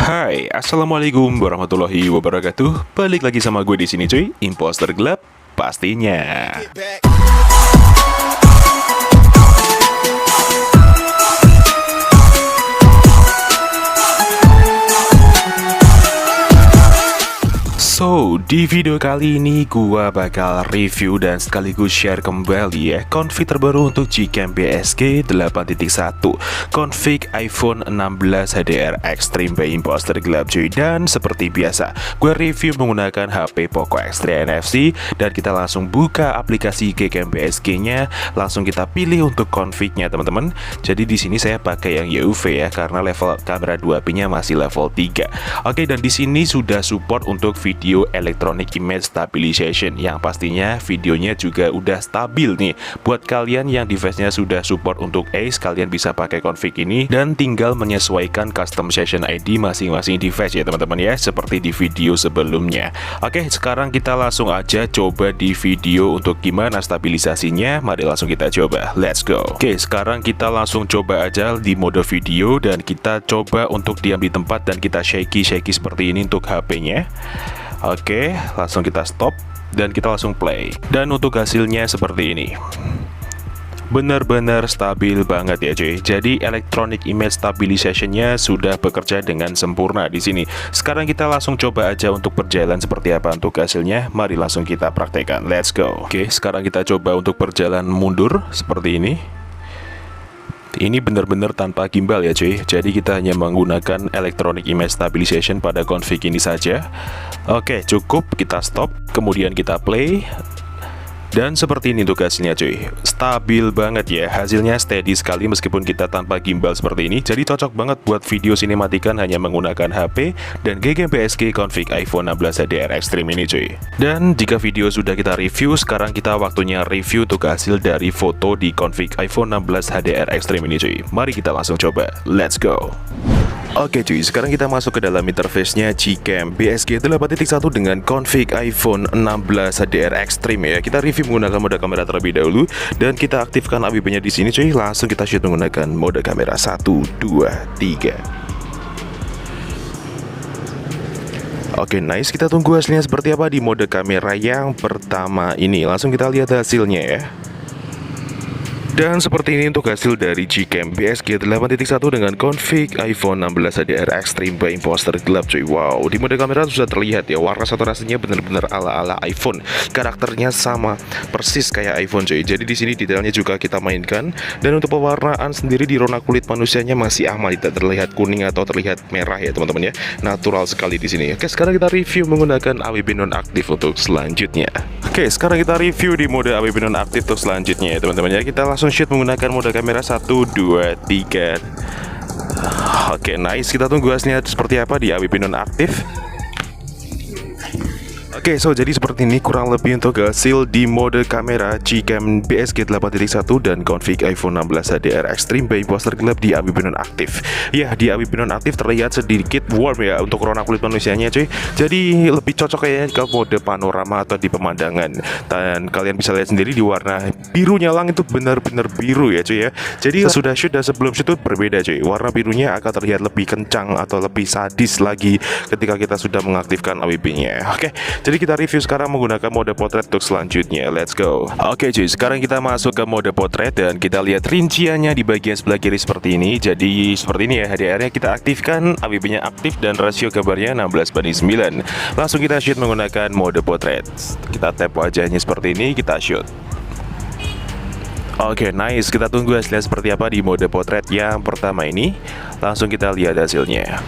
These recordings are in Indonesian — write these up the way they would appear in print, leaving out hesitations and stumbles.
Hai, assalamualaikum warahmatullahi wabarakatuh. Balik lagi sama gue di sini cuy, Imposter Gelap pastinya. So, di video kali ini gua bakal review dan sekaligus share kembali ya config terbaru untuk Gcam BSG 8.1, config iPhone 16 HDR Extreme by Imposter Gelap cuy. Dan seperti biasa, gue review menggunakan HP Poco X3 NFC dan kita langsung buka aplikasi Gcam BSG-nya, langsung kita pilih untuk config-nya teman-teman. Jadi di sini saya pakai yang UV ya karena level kamera 2P-nya masih level 3. Oke, dan di sini sudah support untuk video Electronic Image Stabilization yang pastinya videonya juga udah stabil nih. Buat kalian yang device-nya sudah support untuk ACE, kalian bisa pakai config ini dan tinggal menyesuaikan custom session ID masing-masing device ya teman-teman ya, seperti di video sebelumnya. Oke, sekarang kita langsung aja coba di video untuk gimana stabilisasinya. Mari langsung kita coba, let's go. Oke, sekarang kita langsung coba aja di mode video dan kita coba untuk diam di tempat dan kita shaky seperti ini untuk HP-nya. Oke, langsung kita stop dan kita langsung play. Dan untuk hasilnya seperti ini. Benar-benar stabil banget ya cuy. Jadi Electronic Image Stabilization-nya sudah bekerja dengan sempurna di sini. Sekarang kita langsung coba aja untuk berjalan seperti apa untuk hasilnya. Mari langsung kita praktekkan. Let's go. Oke, sekarang kita coba untuk berjalan mundur seperti ini. Ini benar-benar tanpa gimbal ya cuy. Jadi kita hanya menggunakan Electronic Image Stabilization pada config ini saja. Oke, cukup, kita stop, kemudian kita play. Dan seperti ini untuk hasilnya cuy. Stabil banget ya, hasilnya steady sekali meskipun kita tanpa gimbal seperti ini. Jadi cocok banget buat video sinematikan hanya menggunakan HP dan Gcam BSG config iPhone 16 HDR Extreme ini cuy. Dan jika video sudah kita review, sekarang kita waktunya review untuk hasil dari foto di config iPhone 16 HDR Extreme ini cuy. Mari kita langsung coba, let's go. Oke cuy, sekarang kita masuk ke dalam interface-nya Gcam BSG 8.1 dengan config iPhone 16 HDR Extreme ya. Kita review menggunakan mode kamera terlebih dahulu dan kita aktifkan AWP-nya di sini cuy. Langsung kita shoot menggunakan mode kamera 1, 2, 3. Oke, nice. Kita tunggu hasilnya seperti apa di mode kamera yang pertama ini. Langsung kita lihat hasilnya ya. Dan seperti ini untuk hasil dari Gcam BSG 8.1 dengan config iPhone 16 HDR Extreme by Imposter Gelap cuy. Wow, di mode kamera sudah terlihat ya, warna saturasinya benar-benar ala-ala iPhone. Karakternya sama persis kayak iPhone cuy. Jadi di sini detailnya juga kita mainkan. Dan untuk pewarnaan sendiri di rona kulit manusianya masih aman, tidak terlihat kuning atau terlihat merah ya teman-teman ya. Natural sekali di sini. Oke, sekarang kita review menggunakan AWP nonaktif untuk selanjutnya. Oke, sekarang kita review di mode AWP nonaktif untuk selanjutnya ya teman-teman ya. Kita langsung shoot menggunakan mode kamera 1, 2, 3. Oke, nice. Kita tunggu hasilnya seperti apa di AWP nonaktif. Oke, so jadi seperti ini kurang lebih untuk hasil di mode kamera Gcam BSG 8.1 dan config iPhone 16 HDR Extreme by Imposter Gelap di AWP nonaktif. Ya, di AWP nonaktif terlihat sedikit warm ya untuk rona kulit manusianya cuy. Jadi lebih cocok kayaknya ke mode panorama atau di pemandangan. Dan kalian bisa lihat sendiri di warna biru nyala itu benar-benar biru ya cuy ya. Jadi sudah shoot dan sebelum shoot itu berbeda cuy. Warna birunya akan terlihat lebih kencang atau lebih sadis lagi ketika kita sudah mengaktifkan AWP-nya. Oke, jadi kita review sekarang menggunakan mode potret untuk selanjutnya. Let's go. Oke cuy, sekarang kita masuk ke mode potret dan kita lihat rinciannya di bagian sebelah kiri seperti ini. Jadi seperti ini ya, HDR-nya kita aktifkan, AWP-nya aktif dan rasio gambarnya 16:9. Langsung kita shoot menggunakan mode potret. Kita tap wajahnya seperti ini, kita shoot. Oke, nice. Kita tunggu hasilnya seperti apa di mode potret yang pertama ini. Langsung kita lihat hasilnya.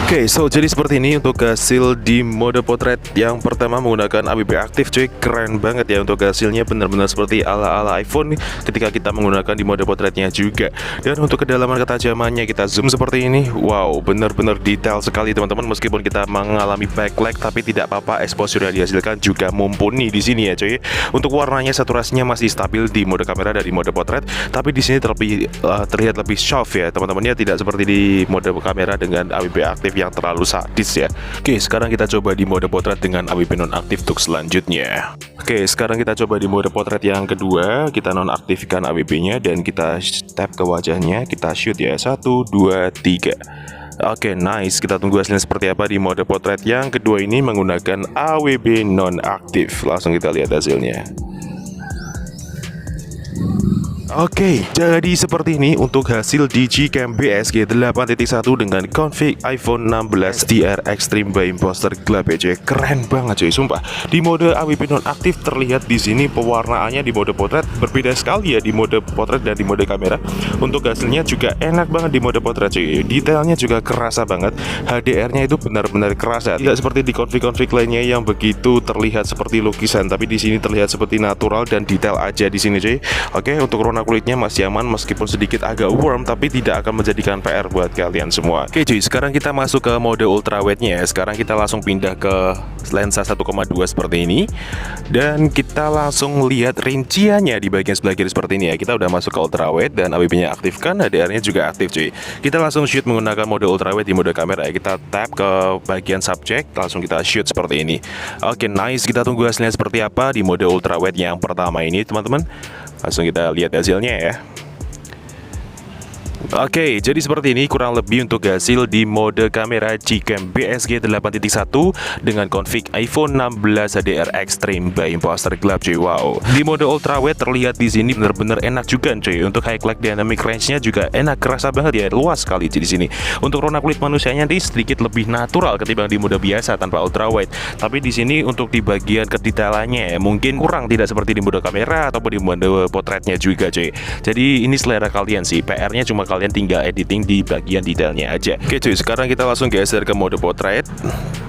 Oke, so jadi seperti ini untuk hasil di mode potret yang pertama menggunakan AWP aktif cuy. Keren banget ya untuk hasilnya, benar-benar seperti ala-ala iPhone ketika kita menggunakan di mode potretnya juga. Dan untuk kedalaman ketajamannya kita zoom seperti ini. Wow, benar-benar detail sekali teman-teman. Meskipun kita mengalami backlight tapi tidak apa-apa, exposure yang dihasilkan juga mumpuni di sini ya cuy. Untuk warnanya saturasinya masih stabil di mode kamera dari mode potret, tapi di sini terlihat lebih soft ya teman-teman ya, tidak seperti di mode kamera dengan AWP aktif yang terlalu sadis ya. Oke, sekarang kita coba di mode potret dengan AWP nonaktif untuk selanjutnya. Oke, sekarang kita coba di mode potret yang kedua. Kita nonaktifkan AWP-nya dan kita tap ke wajahnya, kita shoot ya. 1, 2, 3. Oke, nice. Kita tunggu hasilnya seperti apa di mode potret yang kedua ini menggunakan AWP nonaktif. Langsung kita lihat hasilnya. Oke, jadi seperti ini untuk hasil di Gcam BSG 8.1 dengan config iPhone 16 DR Extreme by Imposter Club ya cuy. Keren banget cuy, sumpah. Di mode AWP nonaktif terlihat di sini pewarnaannya di mode potret berbeda sekali ya di mode potret dan di mode kamera. Untuk hasilnya juga enak banget di mode potret cuy. Detailnya juga kerasa banget. HDR-nya itu benar-benar kerasa. Tidak seperti di config-config lainnya yang begitu terlihat seperti lukisan, tapi di sini terlihat seperti natural dan detail aja di sini cuy. Oke, untuk warna kulitnya masih aman meskipun sedikit agak warm, tapi tidak akan menjadikan PR buat kalian semua. Oke cuy, sekarang kita masuk ke mode ultrawide-nya. Sekarang kita langsung pindah ke lensa 1,2 seperti ini. Dan kita langsung lihat rinciannya di bagian sebelah kiri seperti ini ya. Kita udah masuk ke ultrawide dan AWP-nya aktifkan, HDR-nya juga aktif cuy. Kita langsung shoot menggunakan mode ultrawide di mode kamera ya. Kita tap ke bagian subject, langsung kita shoot seperti ini. Oke, nice. Kita tunggu hasilnya seperti apa di mode ultrawide yang pertama ini teman-teman. Langsung kita lihat hasilnya ya. Oke, jadi seperti ini kurang lebih untuk hasil di mode kamera Gcam BSG 8.1 dengan config iPhone 16 HDR Extreme by Imposter Club cuy. Wow. Di mode ultrawide terlihat di sini benar-benar enak juga cuy. Untuk high light dynamic range-nya juga enak, kerasa banget ya, luas sekali di sini. Untuk warna kulit manusianya ini sedikit lebih natural ketimbang di mode biasa tanpa ultrawide. Tapi di sini untuk di bagian kedetailannya mungkin kurang, tidak seperti di mode kamera ataupun di mode potretnya juga cuy. Jadi ini selera kalian sih. PR-nya cuma kalian tinggal editing di bagian detailnya aja. Oke cuy, sekarang kita langsung geser ke mode portrait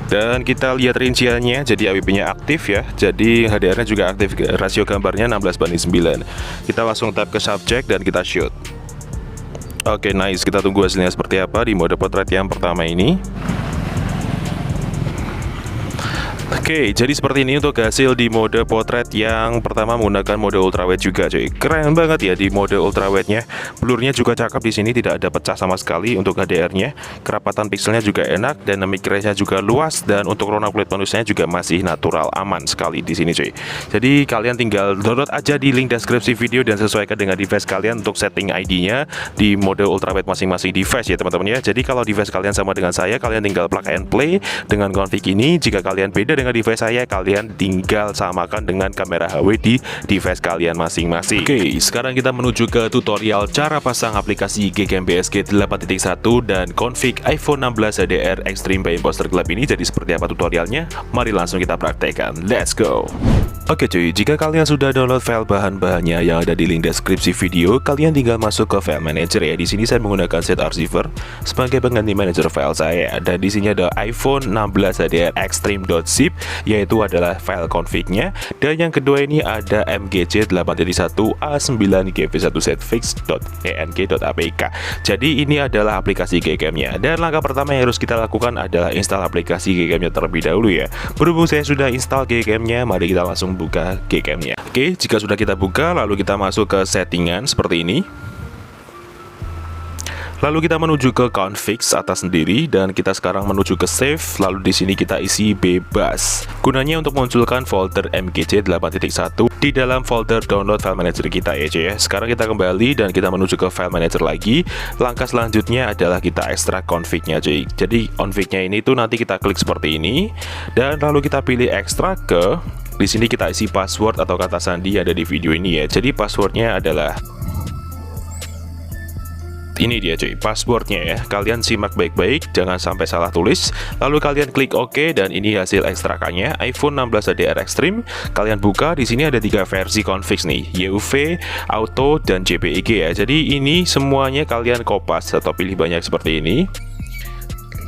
dan kita lihat rinciannya. Jadi AWP-nya aktif ya. Jadi HDR-nya juga aktif. Rasio gambarnya 16:9. Kita langsung tap ke subject dan kita shoot. Oke, nice. Kita tunggu hasilnya seperti apa di mode portrait yang pertama ini. Oke, jadi seperti ini untuk hasil di mode potret yang pertama menggunakan mode ultrawide juga cuy. Keren banget ya di mode ultrawide-nya. Blurnya juga cakep di sini, tidak ada pecah sama sekali untuk HDR-nya. Kerapatan pixelnya juga enak, dynamic range-nya juga luas, dan untuk warna kulit manusianya juga masih natural, aman sekali di sini cuy. Jadi kalian tinggal download aja di link deskripsi video dan sesuaikan dengan device kalian untuk setting ID-nya di mode ultrawide masing-masing device ya teman-teman ya. Jadi kalau device kalian sama dengan saya, kalian tinggal plug and play dengan config ini. Jika kalian beda dengan device saya, kalian tinggal samakan dengan kamera HW di device kalian masing-masing. Oke, sekarang kita menuju ke tutorial cara pasang aplikasi Gcam BSG 8.1 dan config iPhone 16 HDR Extreme by Imposter Club ini. Jadi seperti apa tutorialnya? Mari langsung kita praktekkan. Let's go. Oke cuy, jika kalian sudah download file bahan-bahannya yang ada di link deskripsi video, kalian tinggal masuk ke file manager ya. Di sini saya menggunakan set receiver sebagai pengganti manager file saya. Dan di sini ada iPhone 16 HDR Extreme.zip, yaitu adalah file config-nya. Dan yang kedua ini ada mgc 8.1 a9gv1setfix.enk.apk. Jadi ini adalah aplikasi Gcam-nya. Dan langkah pertama yang harus kita lakukan adalah install aplikasi Gcam-nya terlebih dahulu ya. Berhubung saya sudah install Gcam-nya, mari kita langsung buka Gcam-nya. Oke, jika sudah kita buka, lalu kita masuk ke settingan seperti ini. Lalu kita menuju ke config atas sendiri dan kita sekarang menuju ke save. Lalu di sini kita isi bebas. Gunanya untuk munculkan folder mgc 8.1 di dalam folder download file manager kita ya cuy ya. Sekarang kita kembali dan kita menuju ke file manager lagi. Langkah selanjutnya adalah kita ekstrak config-nya cuy. Jadi config-nya ini tuh nanti kita klik seperti ini dan lalu kita pilih ekstrak ke. Di sini kita isi password atau kata sandi yang ada di video ini ya. Jadi passwordnya adalah ini dia cuy, passwordnya ya. Kalian simak baik-baik, jangan sampai salah tulis. Lalu kalian klik OK dan ini hasil ekstrakannya iPhone 16 HDR Extreme. Kalian buka, di sini ada 3 versi config nih, YUV, Auto, dan JPEG ya. Jadi ini semuanya kalian kopas atau pilih banyak seperti ini.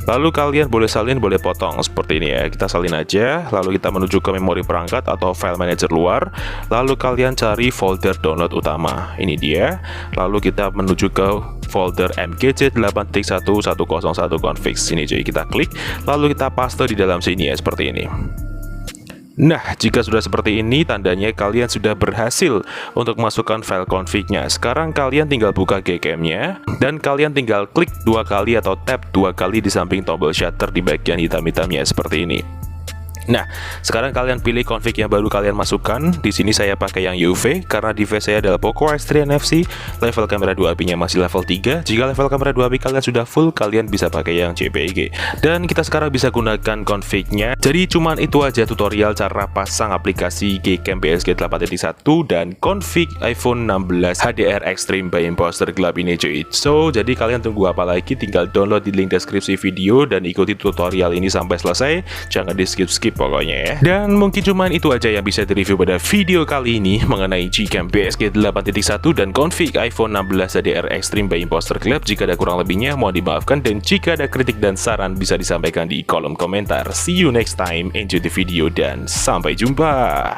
Lalu kalian boleh salin, boleh potong seperti ini ya. Kita salin aja, lalu kita menuju ke memori perangkat atau file manager luar. Lalu kalian cari folder download utama. Ini dia. Lalu kita menuju ke folder mgc 8.1.101 config. Sini cuy, kita klik, lalu kita paste di dalam sini ya, seperti ini. Nah, jika sudah seperti ini, tandanya kalian sudah berhasil untuk masukkan file config-nya. Sekarang kalian tinggal buka Gcam-nya, dan kalian tinggal klik 2 kali atau tap 2 kali di samping tombol shutter di bagian hitam-hitamnya seperti ini. Nah, sekarang kalian pilih config yang baru kalian masukkan. Di sini saya pakai yang UV karena device saya adalah Poco X3 NFC. Level kamera 2AP-nya masih level 3. Jika level kamera 2AP kalian sudah full, kalian bisa pakai yang JPEG. Dan kita sekarang bisa gunakan config-nya. Jadi cuman itu aja tutorial cara pasang aplikasi Gcam BSG 8.1 dan config iPhone 16 HDR Extreme by Imposter Gelap ini cuy. So, jadi kalian tunggu apa lagi? Tinggal download di link deskripsi video dan ikuti tutorial ini sampai selesai. Jangan di skip pokoknya ya. Dan mungkin cuman itu aja yang bisa direview pada video kali ini mengenai Gcam BSG 8.1 dan config iPhone 16 HDR Extreme by Imposter Club. Jika ada kurang lebihnya mohon dimaafkan, dan jika ada kritik dan saran bisa disampaikan di kolom komentar. See you next time, enjoy the video dan sampai jumpa.